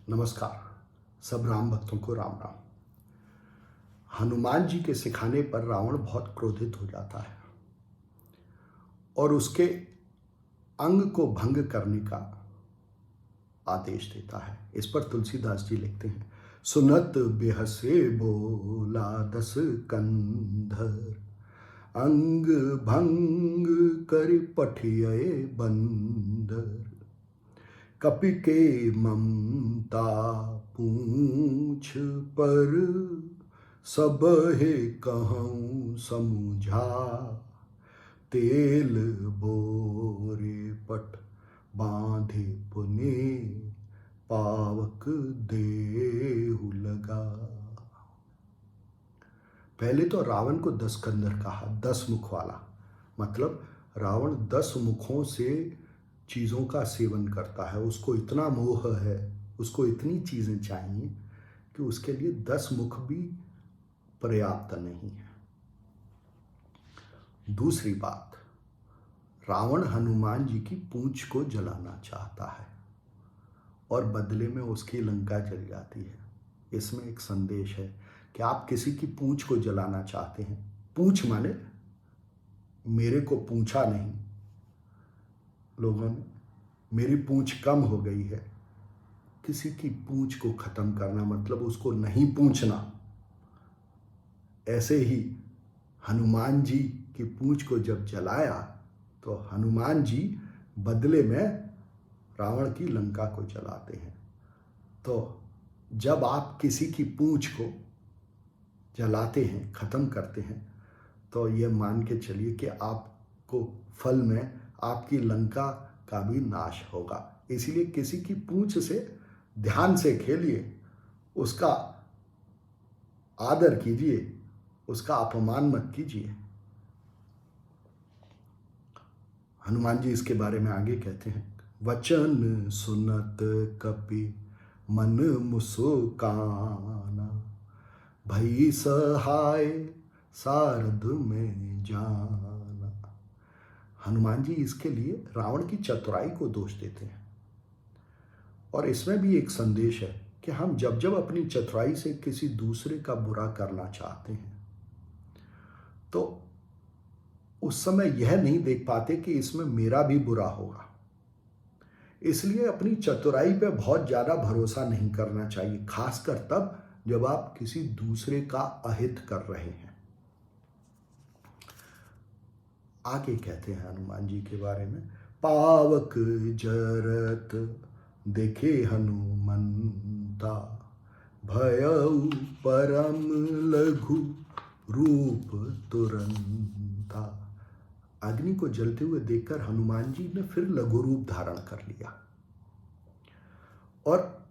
नमस्कार। सब राम भक्तों को राम राम। हनुमान जी के सिखाने पर रावण बहुत क्रोधित हो जाता है और उसके अंग को भंग करने का आदेश देता है। इस पर तुलसीदास जी लिखते हैं, सुनत बेहसे बोला दस कंधर, अंग भंग कर पठिए बंदर, कपि के ममता पूछ पर, सब हे कहूँ समझा, तेल बोरे पट बांधे पुने, पावक देहु लगा। पहले तो रावण को 10 कंधर कहा, 10 मुख वाला, मतलब रावण 10 मुखों से चीज़ों का सेवन करता है। उसको इतना मोह है, उसको इतनी चीज़ें चाहिए कि उसके लिए 10 मुख भी पर्याप्त नहीं है। दूसरी बात, रावण हनुमान जी की पूंछ को जलाना चाहता है और बदले में उसकी लंका जल जाती है। इसमें एक संदेश है कि आप किसी की पूंछ को जलाना चाहते हैं। पूंछ माने मेरे को पूछा नहीं लोगों ने, मेरी पूंछ कम हो गई है। किसी की पूंछ को खत्म करना मतलब उसको नहीं पूछना। ऐसे ही हनुमान जी की पूंछ को जब जलाया तो हनुमान जी बदले में रावण की लंका को जलाते हैं। तो जब आप किसी की पूंछ को जलाते हैं, खत्म करते हैं, तो ये मान के चलिए कि आपको फल में आपकी लंका का भी नाश होगा। इसलिए किसी की पूंछ से ध्यान से खेलिए, उसका आदर कीजिए, उसका अपमान मत कीजिए। हनुमान जी इसके बारे में आगे कहते हैं, वचन सुनत कपि मन मुस्काना, भई सहाय सारद में जाना। हनुमान जी इसके लिए रावण की चतुराई को दोष देते हैं और इसमें भी एक संदेश है कि हम जब जब अपनी चतुराई से किसी दूसरे का बुरा करना चाहते हैं तो उस समय यह नहीं देख पाते कि इसमें मेरा भी बुरा होगा। इसलिए अपनी चतुराई पे बहुत ज़्यादा भरोसा नहीं करना चाहिए, खासकर तब जब आप किसी दूसरे का अहित कर रहे हैं। आगे कहते हैं हनुमान जी के बारे में, पावक जरत देखे हनुमंता, भयउ परम लघु रूप तुरंता। अग्नि को जलते हुए देखकर हनुमान जी ने फिर लघु रूप धारण कर लिया और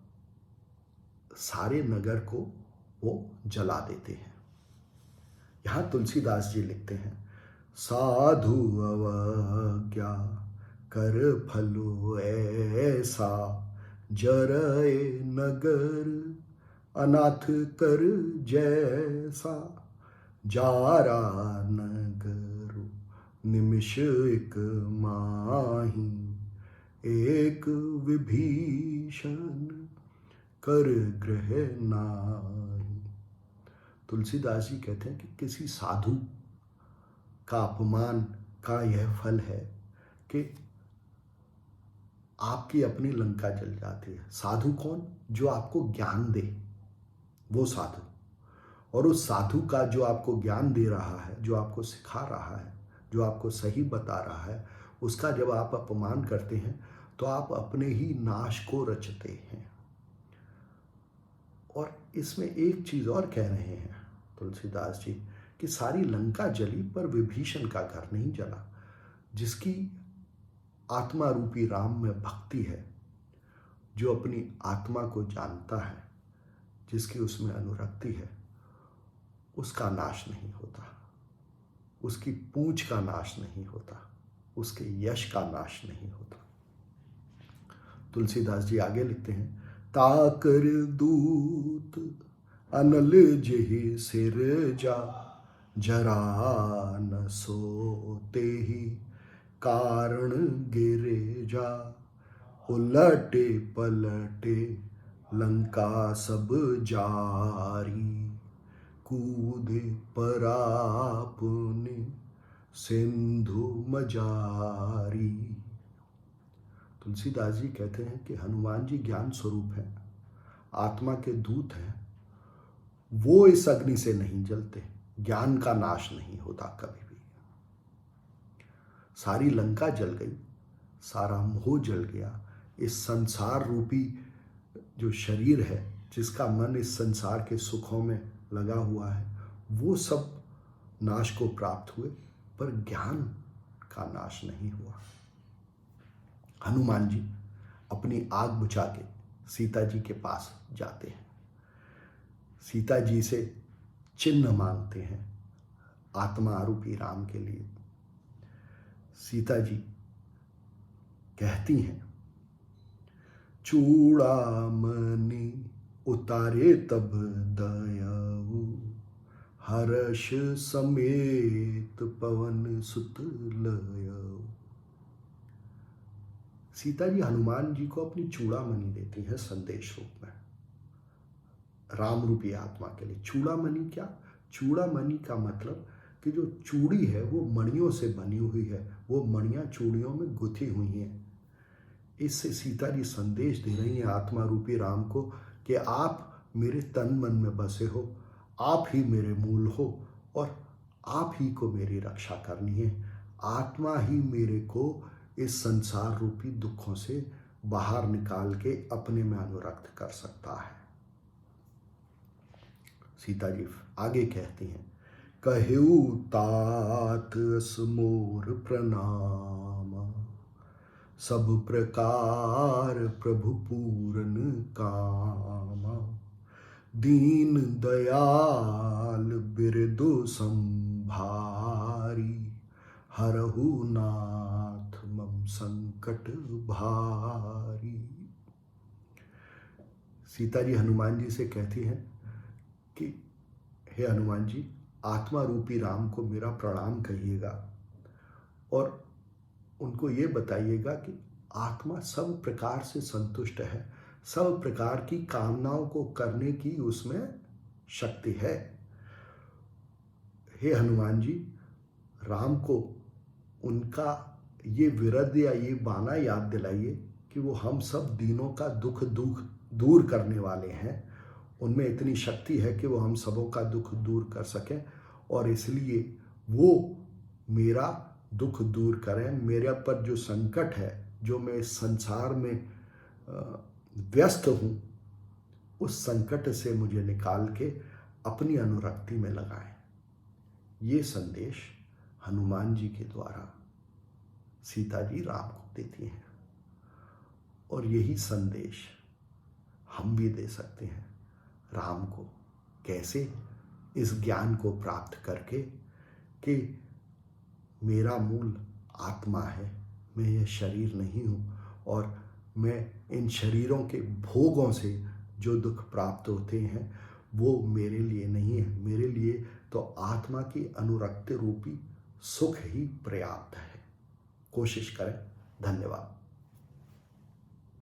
सारे नगर को वो जला देते हैं। यहां तुलसीदास जी लिखते हैं, साधु अवज्ञा कर फलो ऐसा, जरए नगर अनाथ कर जैसा, जारा नगर निमिष एक माही, एक विभीषण कर ग्रह नाही। तुलसीदास जी कहते हैं कि किसी साधु का अपमान का यह फल है कि आपकी अपनी लंका जल जाती है। साधु कौन? जो आपको ज्ञान दे, वो साधु। और उस साधु का जो आपको ज्ञान दे रहा है, जो आपको सिखा रहा है, जो आपको सही बता रहा है, उसका जब आप अपमान करते हैं तो आप अपने ही नाश को रचते हैं। और इसमें एक चीज और कह रहे हैं तुलसीदास जी कि सारी लंका जली पर विभीषण का घर नहीं जला। जिसकी आत्मा रूपी राम में भक्ति है, जो अपनी आत्मा को जानता है, जिसकी उसमें अनुरक्ति है, उसका नाश नहीं होता, उसकी पूंछ का नाश नहीं होता, उसके यश का नाश नहीं होता। तुलसीदास जी आगे लिखते हैं, ताकर दूत अनल जेहि सिर जा, जरा न सोते ही कारण गिरे जा, उलटे पलटे लंका सब जारी, कूदे पर आपने सिंधु मजारी। तुलसीदास जी कहते हैं कि हनुमान जी ज्ञान स्वरूप है, आत्मा के दूत हैं। वो इस अग्नि से नहीं जलते, ज्ञान का नाश नहीं होता कभी भी। सारी लंका जल गई, सारा मोह जल गया। इस संसार रूपी जो शरीर है, जिसका मन इस संसार के सुखों में लगा हुआ है, वो सब नाश को प्राप्त हुए, पर ज्ञान का नाश नहीं हुआ। हनुमान जी अपनी आग बुझा के सीता जी के पास जाते हैं, सीता जी से चिन्ह मांगते हैं आत्मा रूपी राम के लिए। सीता जी कहती हैं, चूड़ामणि उतारे तब दयाऊ, हर्ष समेत पवन सुत लयऊ। सीता जी हनुमान जी को अपनी चूड़ामणि देती है संदेश रूप में, राम रूपी आत्मा के लिए। चूड़ामणि क्या? चूड़ामणि का मतलब कि जो चूड़ी है वो मणियों से बनी हुई है, वो मणियां चूड़ियों में गुथी हुई हैं। इससे सीता जी संदेश दे रही हैं आत्मा रूपी राम को कि आप मेरे तन मन में बसे हो, आप ही मेरे मूल हो और आप ही को मेरी रक्षा करनी है। आत्मा ही मेरे को इस संसार रूपी दुखों से बाहर निकाल के अपने में अनुरक्त कर सकता है। सीता जी आगे कहती हैं, कहेऊ तात मोर प्रणाम, सब प्रकार प्रभु पूरन कामा, दीन दयाल बिरदु संभारी, हरहु नाथ मम संकट भारी। सीता जी हनुमान जी से कहती हैं कि हे हनुमान जी, आत्मा रूपी राम को मेरा प्रणाम कहिएगा और उनको ये बताइएगा कि आत्मा सब प्रकार से संतुष्ट है, सब प्रकार की कामनाओं को करने की उसमें शक्ति है। हे हनुमान जी, राम को उनका ये विरद या ये बाना याद दिलाइए कि वो हम सब दीनों का दुख दूर करने वाले हैं। उनमें इतनी शक्ति है कि वो हम सबों का दुख दूर कर सकें और इसलिए वो मेरा दुख दूर करें। मेरे पर जो संकट है, जो मैं इस संसार में व्यस्त हूँ, उस संकट से मुझे निकाल के अपनी अनुरक्ति में लगाएं। ये संदेश हनुमान जी के द्वारा सीता जी राम को देती हैं और यही संदेश हम भी दे सकते हैं राम को। कैसे? इस ज्ञान को प्राप्त करके कि मेरा मूल आत्मा है, मैं यह शरीर नहीं हूँ और मैं इन शरीरों के भोगों से जो दुख प्राप्त होते हैं वो मेरे लिए नहीं है। मेरे लिए तो आत्मा की अनुरक्ति रूपी सुख ही पर्याप्त है। कोशिश करें। धन्यवाद।